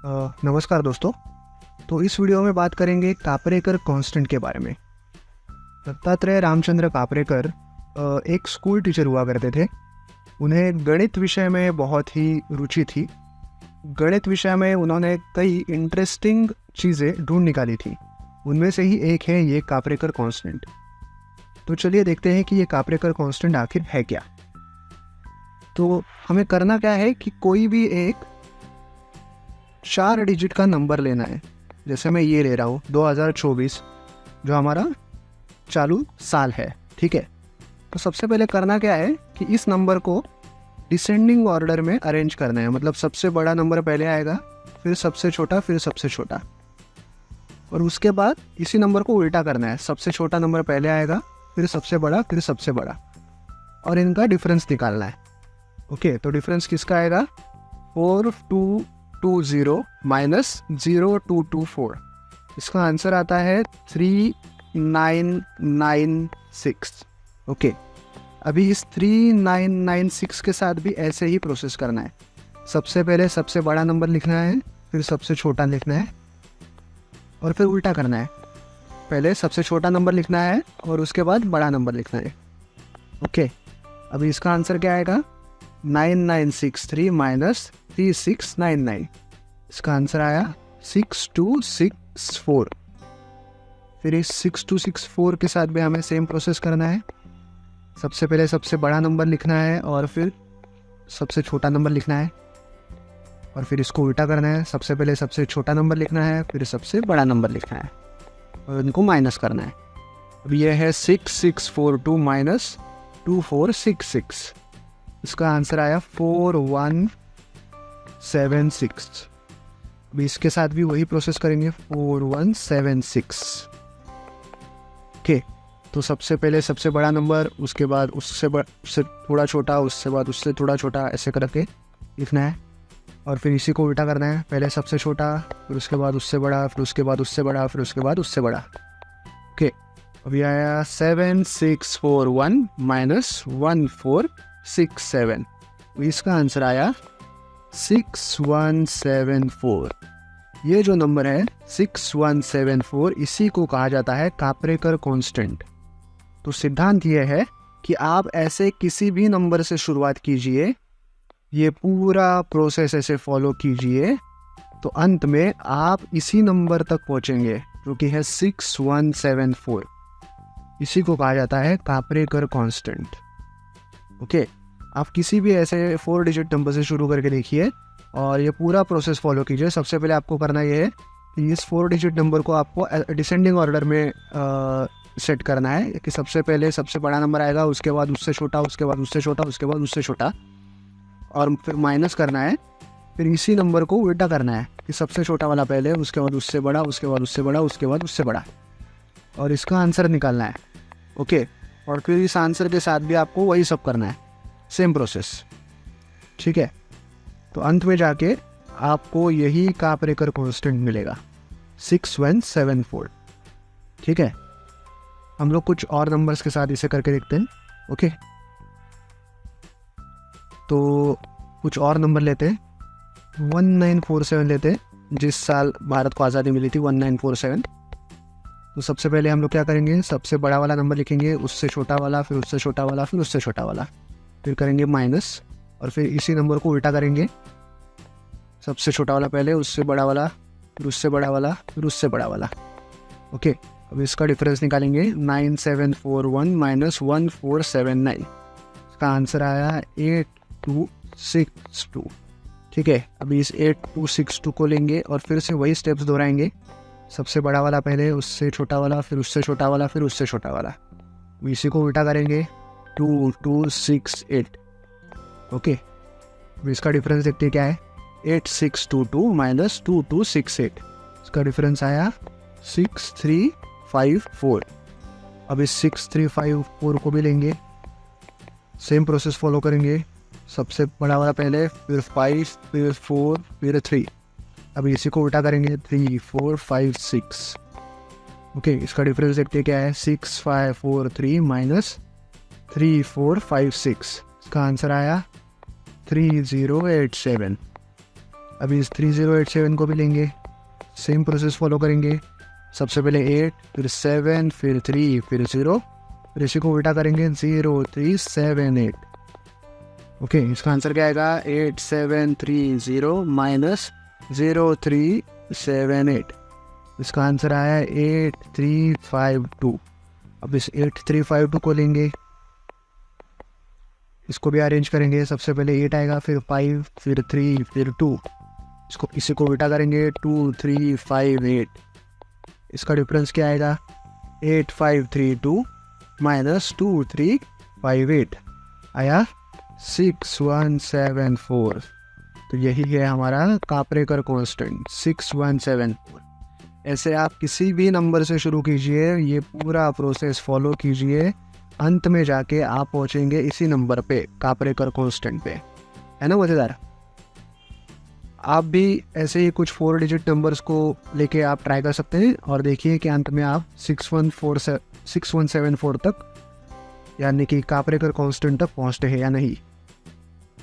नमस्कार दोस्तों। तो इस वीडियो में बात करेंगे कापरेकर कांस्टेंट के बारे में। दत्तात्रेय रामचंद्र कापरेकर एक स्कूल टीचर हुआ करते थे। उन्हें गणित विषय में बहुत ही रुचि थी। गणित विषय में उन्होंने कई इंटरेस्टिंग चीज़ें ढूंढ निकाली थी। उनमें से ही एक है ये कापरेकर कांस्टेंट। तो चलिए देखते हैं कि ये कापरेकर कांस्टेंट आखिर है क्या। तो हमें करना क्या है कि कोई भी एक 4 डिजिट का नंबर लेना है। जैसे मैं ये ले रहा हूँ 2024, जो हमारा चालू साल है, ठीक है। तो सबसे पहले करना क्या है कि इस नंबर को डिसेंडिंग ऑर्डर में अरेंज करना है। मतलब सबसे बड़ा नंबर पहले आएगा, फिर सबसे छोटा, फिर सबसे छोटा, और उसके बाद इसी नंबर को उल्टा करना है। सबसे छोटा नंबर पहले आएगा, फिर सबसे बड़ा, फिर सबसे बड़ा, और इनका डिफरेंस निकालना है। ओके, तो डिफरेंस किसका आएगा? 4220 माइनस 0224। इसका आंसर आता है 3996। ओके, अभी इस 3996 के साथ भी ऐसे ही प्रोसेस करना है। सबसे पहले सबसे बड़ा नंबर लिखना है, फिर सबसे छोटा लिखना है, और फिर उल्टा करना है। पहले सबसे छोटा नंबर लिखना है और उसके बाद बड़ा नंबर लिखना है। ओके, अभी इसका आंसर क्या आएगा? 9963 माइनस 3699। इसका आंसर आया 6264। फिर इस 6264 के साथ भी हमें सेम प्रोसेस करना है। सबसे पहले सबसे बड़ा नंबर लिखना है और फिर सबसे छोटा नंबर लिखना है, और फिर इसको उल्टा करना है। सबसे पहले सबसे छोटा नंबर लिखना है, फिर सबसे बड़ा नंबर लिखना है, और इनको माइनस करना है। अब यह है 6642 माइनस 2466। इसका आंसर आया 4176। अभी इसके साथ भी वही प्रोसेस करेंगे, 4176। ओके, तो सबसे पहले सबसे बड़ा नंबर, उसके बाद उससे थोड़ा छोटा, उससे बाद उससे थोड़ा छोटा, ऐसे करके लिखना है, और फिर इसी को उल्टा करना है। पहले सबसे छोटा, फिर उसके बाद उससे बड़ा, फिर उसके बाद उससे बड़ा, फिर उसके बाद उससे बड़ा। ओके, अभी आया 7641 माइनस 1467। इसका आंसर आया 6174। ये जो नंबर है 6174, इसी को कहा जाता है कापरेकर कांस्टेंट। तो सिद्धांत ये है कि आप ऐसे किसी भी नंबर से शुरुआत कीजिए, ये पूरा प्रोसेस ऐसे फॉलो कीजिए, तो अंत में आप इसी नंबर तक पहुंचेंगे जो कि है 6174। इसी को कहा जाता है कापरेकर कांस्टेंट। ओके, आप किसी भी ऐसे 4 डिजिट नंबर से शुरू करके देखिए और ये पूरा प्रोसेस फॉलो कीजिए। सबसे पहले आपको करना ये है कि इस 4 डिजिट नंबर को आपको डिसेंडिंग ऑर्डर में सेट करना है कि सबसे पहले सबसे बड़ा नंबर आएगा, उसके बाद उससे छोटा, उसके बाद उससे छोटा, उसके बाद उससे छोटा, और फिर माइनस करना है। फिर इसी नंबर को उल्टा करना है कि सबसे छोटा वाला पहले, उसके बाद उससे बड़ा, उसके बाद उससे बड़ा, उसके बाद उससे बड़ा, और इसका आंसर निकालना है। ओके, और फिर इस आंसर के साथ भी आपको वही सब करना है, सेम प्रोसेस, ठीक है। तो अंत में जाके आपको यही कापरेकर कांस्टेंट मिलेगा, 6174, ठीक है। हम लोग कुछ और नंबर्स के साथ इसे करके देखते हैं। ओके, तो कुछ और नंबर लेते हैं। 1947 लेते हैं, जिस साल भारत को आज़ादी मिली थी, 1947। तो सबसे पहले हम लोग क्या करेंगे? सबसे बड़ा वाला नंबर लिखेंगे, उससे छोटा वाला, फिर उससे छोटा वाला, फिर उससे छोटा वाला, फिर करेंगे माइनस, और फिर इसी नंबर को उल्टा करेंगे। सबसे छोटा वाला पहले, उससे बड़ा वाला, फिर उससे बड़ा वाला, फिर उससे बड़ा वाला। ओके, अब इसका डिफरेंस निकालेंगे। 9741 माइनस 1479। इसका आंसर आया 8262, ठीक है। अभी इस 8262 को लेंगे और फिर से वही स्टेप्स दोहराएंगे। सबसे बड़ा वाला पहले, उससे छोटा वाला, फिर उससे छोटा वाला, फिर उससे छोटा वाला, इसी को उल्टा करेंगे। 2268। ओके, अब इसका डिफरेंस देखते हैं क्या है। 8622 माइनस 2268। इसका डिफरेंस आया 6354। अब इस 6354 को भी लेंगे, सेम प्रोसेस फॉलो करेंगे। सबसे बड़ा वाला पहले, फिर 5, फिर 4, फिर 3। अब इसी को उल्टा करेंगे, 3456। ओके, इसका डिफरेंस देखते हैं क्या है। 6543 माइनस 3456। इसका आंसर आया 3087। अभी इस 3087 को भी लेंगे, सेम प्रोसेस फॉलो करेंगे। सबसे पहले 8, फिर 7, फिर 3, फिर 0, फिर इसी को उल्टा करेंगे 0378। ओके, इसका आंसर क्या आएगा? 8730 माइनस 0378। इसका आंसर आया 8352। अब इस 8352 को लेंगे, इसको भी अरेंज करेंगे। सबसे पहले 8 आएगा, फिर 5, फिर 3, फिर 2, इसी को उल्टा करेंगे 2358। इसका डिफरेंस क्या आएगा? 8532 माइनस 2358 आया 6174। तो यही है हमारा कापरेकर कांस्टेंट 6174। ऐसे आप किसी भी नंबर से शुरू कीजिए, ये पूरा प्रोसेस फॉलो कीजिए, अंत में जाके आप पहुंचेंगे इसी नंबर पे, कापरेकर कांस्टेंट पे। है ना मज़ेदार? आप भी ऐसे ही कुछ 4 डिजिट नंबर्स को लेके आप ट्राई कर सकते हैं और देखिए कि अंत में आप 6174 तक, यानी कि कापरेकर कांस्टेंट तक पहुंचते हैं या नहीं।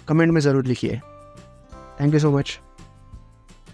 कमेंट में ज़रूर लिखिए। Thank you so much.